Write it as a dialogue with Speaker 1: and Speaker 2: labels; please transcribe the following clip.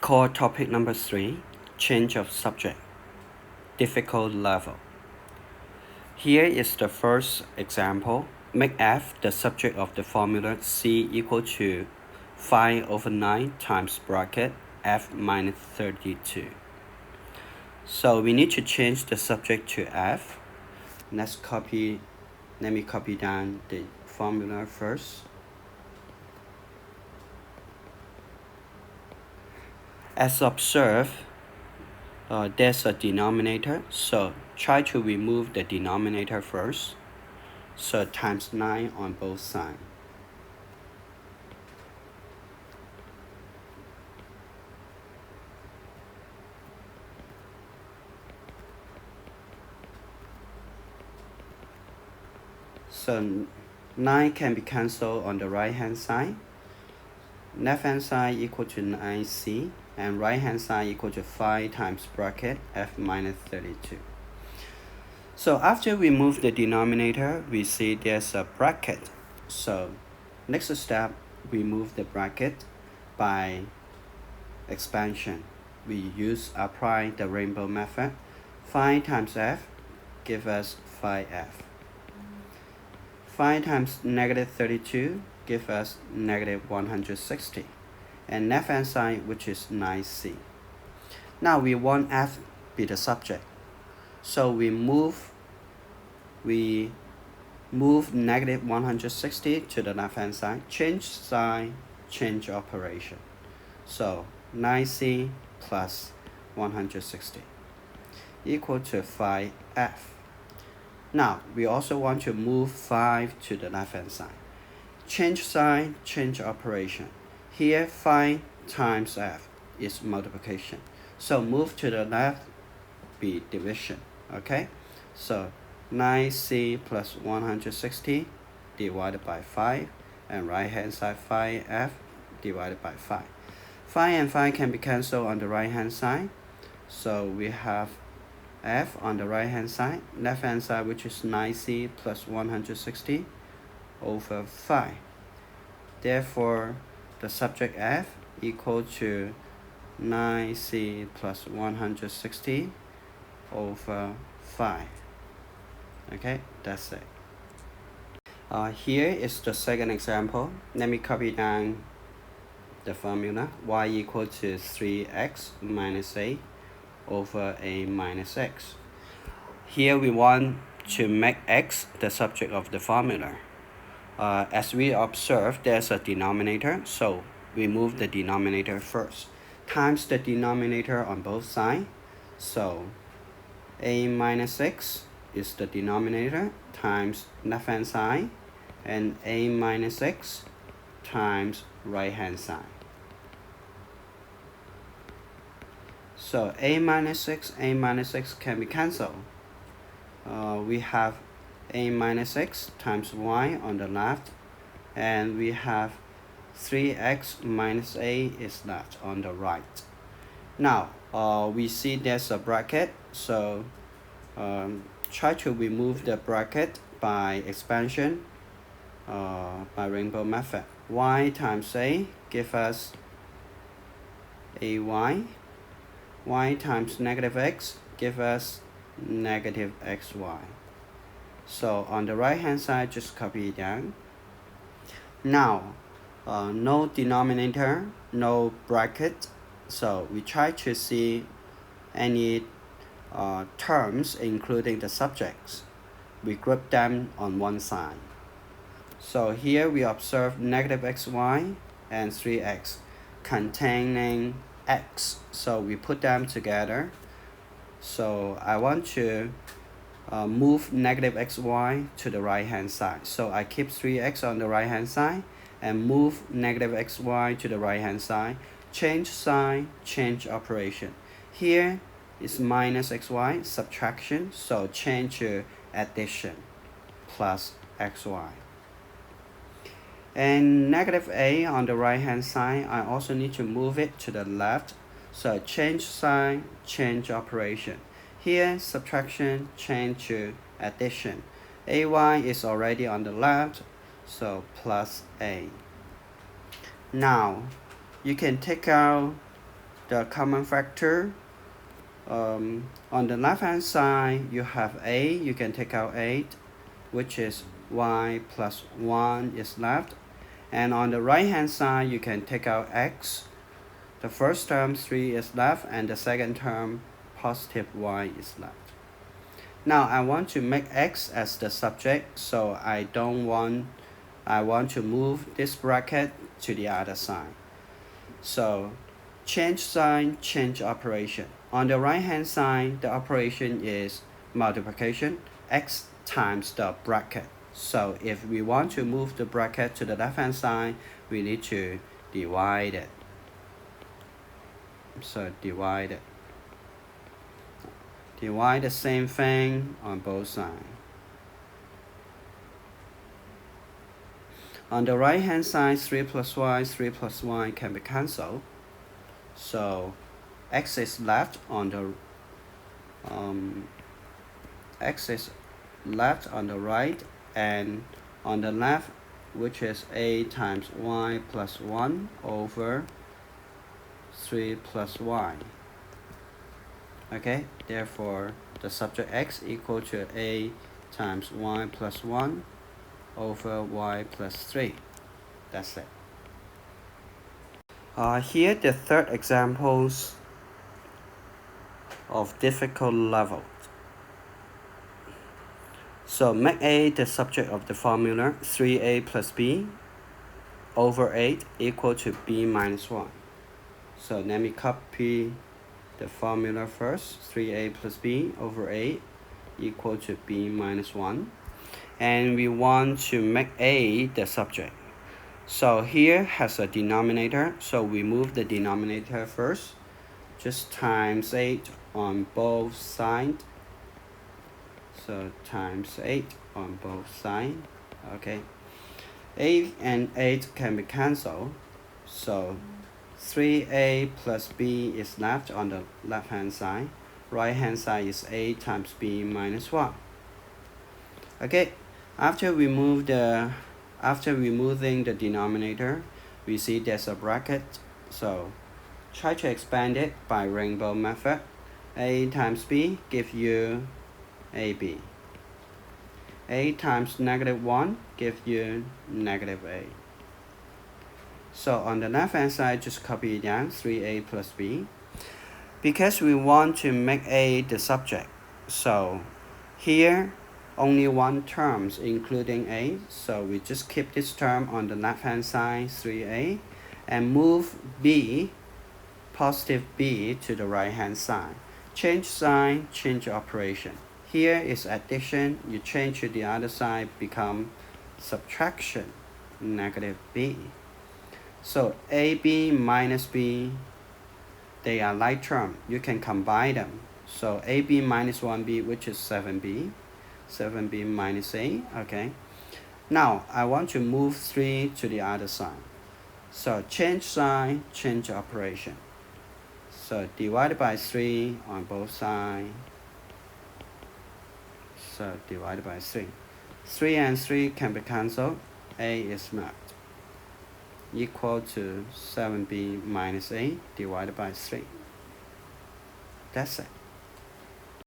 Speaker 1: Core topic number 3, change of subject, difficult level. Here is the first example. Make f the subject of the formula c equal to 5/9 times bracket f minus 32. So we need to change the subject to f. Let me copy down the formula first. As observed, there's a denominator, so try to remove the denominator first. So times 9 on both sides. So 9 can be cancelled on the right hand side. Left hand side equal to 9c and right hand side equal to 5 times bracket f minus 32. So after we move the denominator, we see there's a bracket. So next step, we move the bracket by expansion. We apply the rainbow method. 5 times f give us 5f. 5 times negative 32 give us negative 160. And left hand side, which is 9c. Now we want f be the subject. So we move negative 160 to the left hand side. Change sign, change operation. So 9c plus 160 equal to 5f. Now we also want to move 5 to the left hand side. Change sign, change operation. Here 5 times f is multiplication. So move to the left, be division. Okay, so 9c plus 160 divided by 5, and right hand side 5f divided by 5. 5 and 5 can be cancelled on the right hand side. So we have f on the right hand side, left hand side, which is 9c plus 160 over 5. Therefore, the subject f equal to 9c plus 160 over 5. Okay, that's it. Here is the second example. Let me copy down the formula. Y equal to 3x minus a over a minus x. Here we want to make x the subject of the formula. As we observe, there's a denominator, so we move the denominator first. Times the denominator on both sides. So a minus x is the denominator times left hand side, and a minus x times right hand side. So a minus x can be cancelled. We have a minus x times y on the left, and we have 3x minus a is left on the right. Now we see there's a bracket, so try to remove the bracket by expansion by rainbow method. Y times a give us ay. Y times negative x give us negative xy. So on the right hand side, just copy it down. Now no denominator, no bracket, so we try to see any terms including the subjects. We group them on one side. So here we observe negative xy and 3x containing x, so we put them together. So I want to move negative xy to the right hand side. So I keep 3x on the right hand side and move negative xy to the right hand side. Change sign, change operation. Here is minus xy, subtraction, so change to addition, plus xy. And negative a on the right hand side, I also need to move it to the left. So change sign, change operation. Here subtraction, change to addition. Ay is already on the left, so plus a. Now you can take out the common factor. On the left hand side you have a, you can take out 8, which is y plus 1 is left. And on the right hand side you can take out x. The first term 3 is left, and the second term positive y is left. Now I want to make x as the subject, so I want to move this bracket to the other side. So change sign, change operation. On the right hand side, the operation is multiplication, x times the bracket. So if we want to move the bracket to the left hand side, we need to divide it. So divide it. Divide the same thing on both sides. On the right hand side, 3 plus y can be cancelled. So x is left on the right, and on the left, which is a times y plus 1 over 3 plus y. Okay, therefore the subject x equal to a times y plus 1 over y plus 3. That's it. Here the third examples of difficult level. So make a the subject of the formula 3a plus b over 8 equal to b minus 1. So let me copy the formula first. 3a plus b over 8 equal to b minus 1. And we want to make a the subject. So here has a denominator, so we move the denominator first. Just times 8 on both sides. So times 8 on both sides. Okay. 8 and 8 can be cancelled. So 3a plus b is left on the left hand side. Right hand side is a times b minus 1. Okay. After removing the denominator, we see there's a bracket. So try to expand it by rainbow method. A times b give you ab. A times negative 1 give you negative a. So on the left hand side, just copy it down, 3a plus b. Because we want to make a the subject, so here only one term including a, so we just keep this term on the left hand side, 3a, and move b, positive b, to the right hand side. Change sign, change operation. Here is addition, you change to the other side, become subtraction, negative b. So ab minus b, they are like term, you can combine them. So ab minus 1b, which is 7b, 7b minus a. Okay. Now I want to move 3 to the other side. So change sign, change operation. So divided by 3 on both sides. So divided by 3. 3 and 3 can be cancelled. A is left. Equal to 7b minus a divided by 3. That's it.